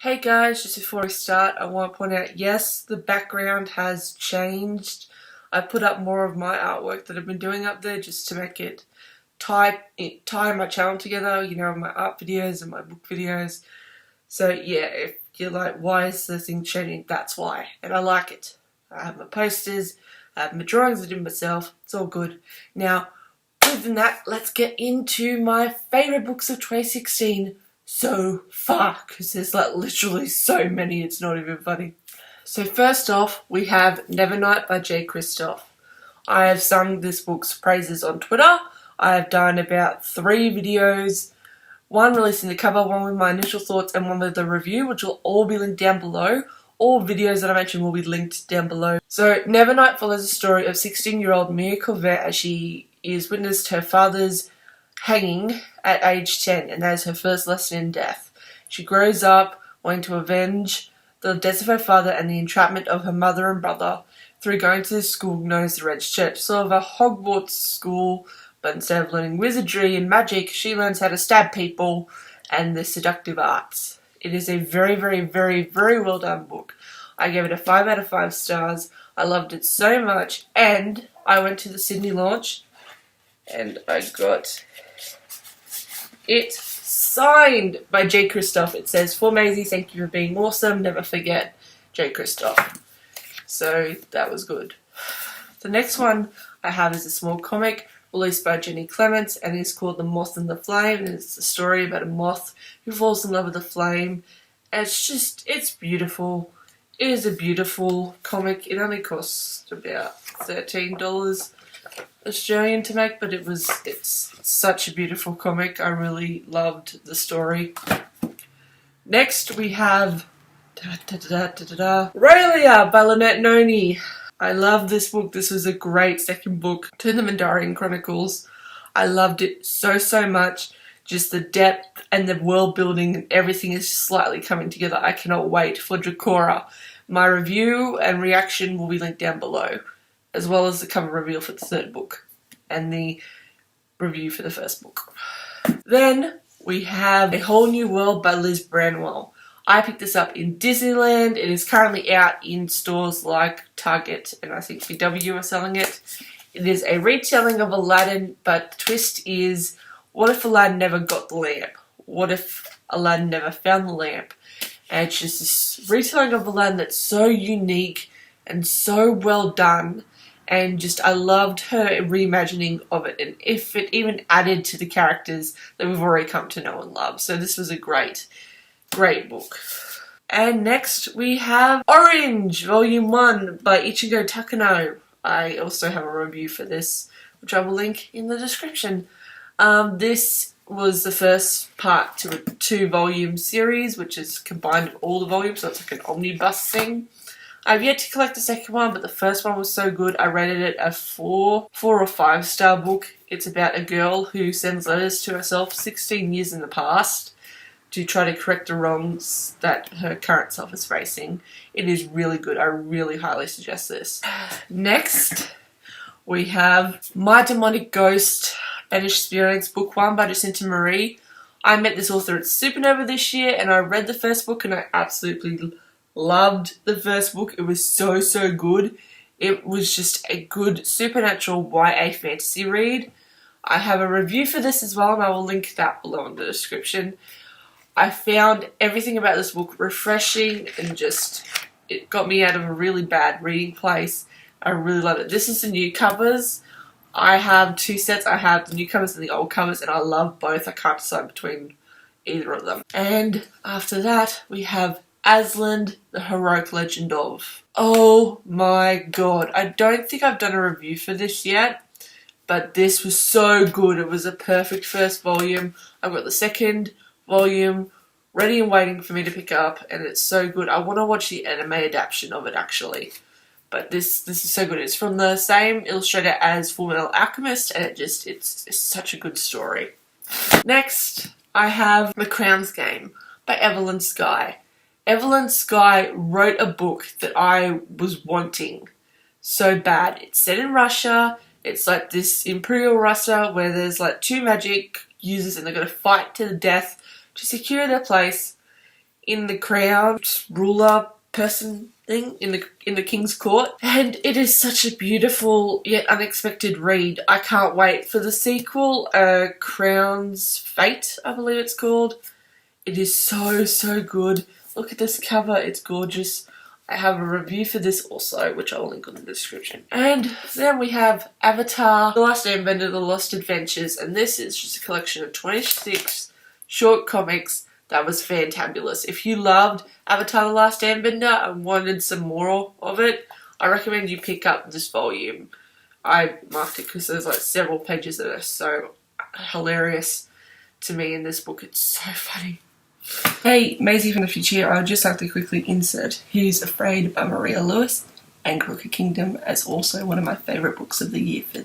Hey guys, just before we start, I want to point out, yes, the background has changed. I put up more of my artwork that I've been doing up there just to make it tie my channel together, you know, my art videos and my book videos. So yeah, if you're like, why is the thing changing? That's why. And I like it. I have my posters, I have my drawings I did myself, it's all good. Now, other than that, let's get into my favourite books of 2016 so far, because there's like literally so many, it's not even funny. So first off, we have NEVERNIGHT by J. Kristoff. I have sung this book's praises on Twitter. I have done about 3 videos, one releasing the cover, one with my initial thoughts, and one with the review, which will all be linked down below. All videos that I mentioned will be linked down below. So NEVERNIGHT follows the story of 16-year-old Mia Corvette as she is witnessed her father's hanging at age 10, and that is her first lesson in death. She grows up wanting to avenge the deaths of her father and the entrapment of her mother and brother through going to this school known as the Red Church, sort of a Hogwarts school, but instead of learning wizardry and magic, she learns how to stab people and the seductive arts. It is a very, very, very, very well done book. I gave it a 5 out of 5 stars. I loved it so much, and I went to the Sydney launch and I got it signed by J. Kristoff. It says, "For Maisie, thank you for being awesome. Never forget, J. Kristoff." So that was good. The next one I have is a small comic released by Jenny Clements, and it's called The Moth and the Flame, and it's a story about a moth who falls in love with a flame. And it's beautiful. It is a beautiful comic. It only costs about $13 Australian to make, but it's such a beautiful comic. I really loved the story. Next we have RAELIA by Lynette Noni. I love this book. This was a great second book to the Mandarian Chronicles. I loved it so much. Just the depth and the world building and everything is slightly coming together. I cannot wait for Dracora. My review and reaction will be linked down below, as well as the cover reveal for the third book and the review for the first book. Then we have A Whole New World by Liz Branwell. I picked this up in Disneyland. It is currently out in stores like Target and I think VW are selling it. It is a retelling of Aladdin, but the twist is, what if Aladdin never got the lamp? What if Aladdin never found the lamp? And it's just this retelling of Aladdin that's so unique and so well done. And just, I loved her reimagining of it, and if it even added to the characters that we've already come to know and love. So this was a great book. And next we have Orange, Volume 1 by Ichigo Takano. I also have a review for this, which I will link in the description. This was the first part to a 2-volume series, which is combined of all the volumes, so it's like an omnibus thing. I've yet to collect the second one, but the first one was so good, I rated it a 4 or 5-star book. It's about a girl who sends letters to herself 16 years in the past to try to correct the wrongs that her current self is facing. It is really good. I really highly suggest this. Next, we have My Demonic Ghost, Banished Spirits, Book 1 by Jacinta Marie. I met this author at Supernova this year, and I read the first book, and I absolutely loved the first book. It was so good. It was just a good supernatural YA fantasy read. I have a review for this as well, and I will link that below in the description. I found everything about this book refreshing, and just, it got me out of a really bad reading place. I really love it. This is the new covers. I have 2 sets. I have the new covers and the old covers, and I love both. I can't decide between either of them. And after that, we have Asland, The Heroic Legend of. Oh my god. I don't think I've done a review for this yet, but this was so good. It was a perfect first volume. I've got the second volume ready and waiting for me to pick up, and it's so good. I want to watch the anime adaptation of it actually. But this is so good. It's from the same illustrator as Fullmetal Alchemist, and it's such a good story. Next, I have The Crown's Game by Evelyn Sky. Evelyn Sky wrote a book that I was wanting so bad. It's set in Russia. It's like this Imperial Russia where there's like 2 magic users and they're going to fight to the death to secure their place in the crown ruler person thing in the king's court, and it is such a beautiful yet unexpected read. I can't wait for the sequel, Crown's Fate, I believe it's called. It is so good. Look at this cover, it's gorgeous. I have a review for this also, which I will link in the description. And then we have Avatar, The Last Airbender, The Lost Adventures, and this is just a collection of 26 short comics that was fantabulous. If you loved Avatar, The Last Airbender and wanted some more of it, I recommend you pick up this volume. I marked it because there's like several pages that are so hilarious to me in this book. It's so funny. Hey, Maisie from the future. I would just like to quickly insert Who's Afraid by Maria Lewis and Crooked Kingdom as also one of my favourite books of the year for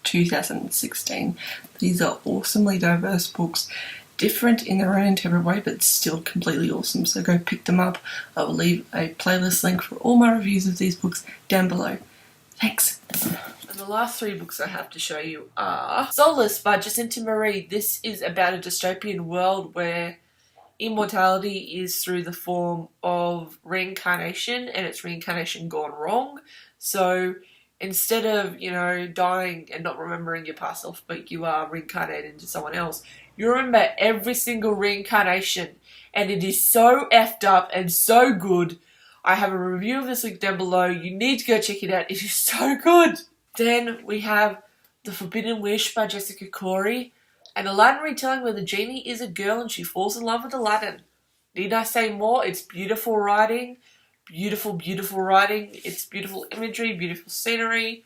2016. These are awesomely diverse books, different in their own interpreted way, but still completely awesome. So go pick them up. I will leave a playlist link for all my reviews of these books down below. Thanks. And the last 3 books I have to show you are Solace by Jacinta Marie. This is about a dystopian world where immortality is through the form of reincarnation, and it's reincarnation gone wrong. So instead of, dying and not remembering your past self, but you are reincarnated into someone else, you remember every single reincarnation, and it is so effed up and so good. I have a review of this link down below. You need to go check it out. It is so good. Then we have The Forbidden Wish by Jessica Corey. An Aladdin retelling where the genie is a girl and she falls in love with Aladdin. Need I say more? It's beautiful writing. Beautiful writing. It's beautiful imagery, beautiful scenery.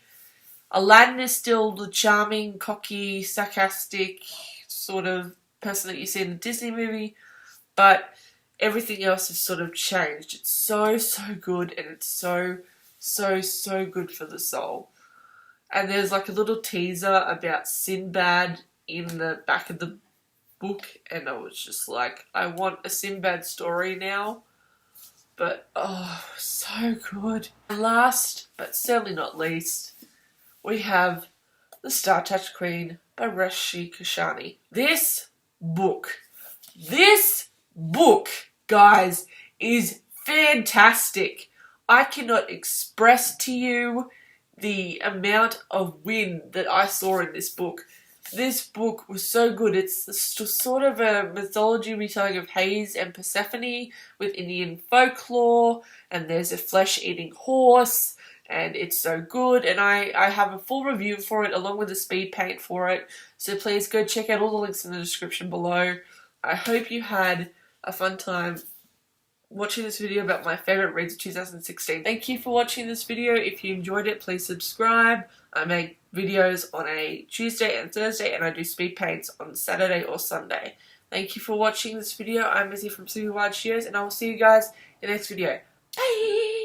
Aladdin is still the charming, cocky, sarcastic sort of person that you see in the Disney movie, but everything else has sort of changed. It's so good, and it's so good for the soul. And there's like a little teaser about Sinbad in the back of the book, and I was just like, I want a Sinbad story now. But oh, so good. And last but certainly not least, we have The Star Touched Queen by Rashi Kashani. This book, guys, is fantastic. I cannot express to you the amount of win that I saw in this book. This book was so good. It's sort of a mythology retelling of Hades and Persephone with Indian folklore, and there's a flesh-eating horse, and it's so good. And I have a full review for it along with a speed paint for it, so please go check out all the links in the description below. I hope you had a fun time watching this video about my favourite reads of 2016. Thank you for watching this video. If you enjoyed it, please subscribe. I make videos on a Tuesday and Thursday, and I do speed paints on Saturday or Sunday. Thank you for watching this video. I'm Maisie from Sleepymaisie, and I will see you guys in the next video. Bye!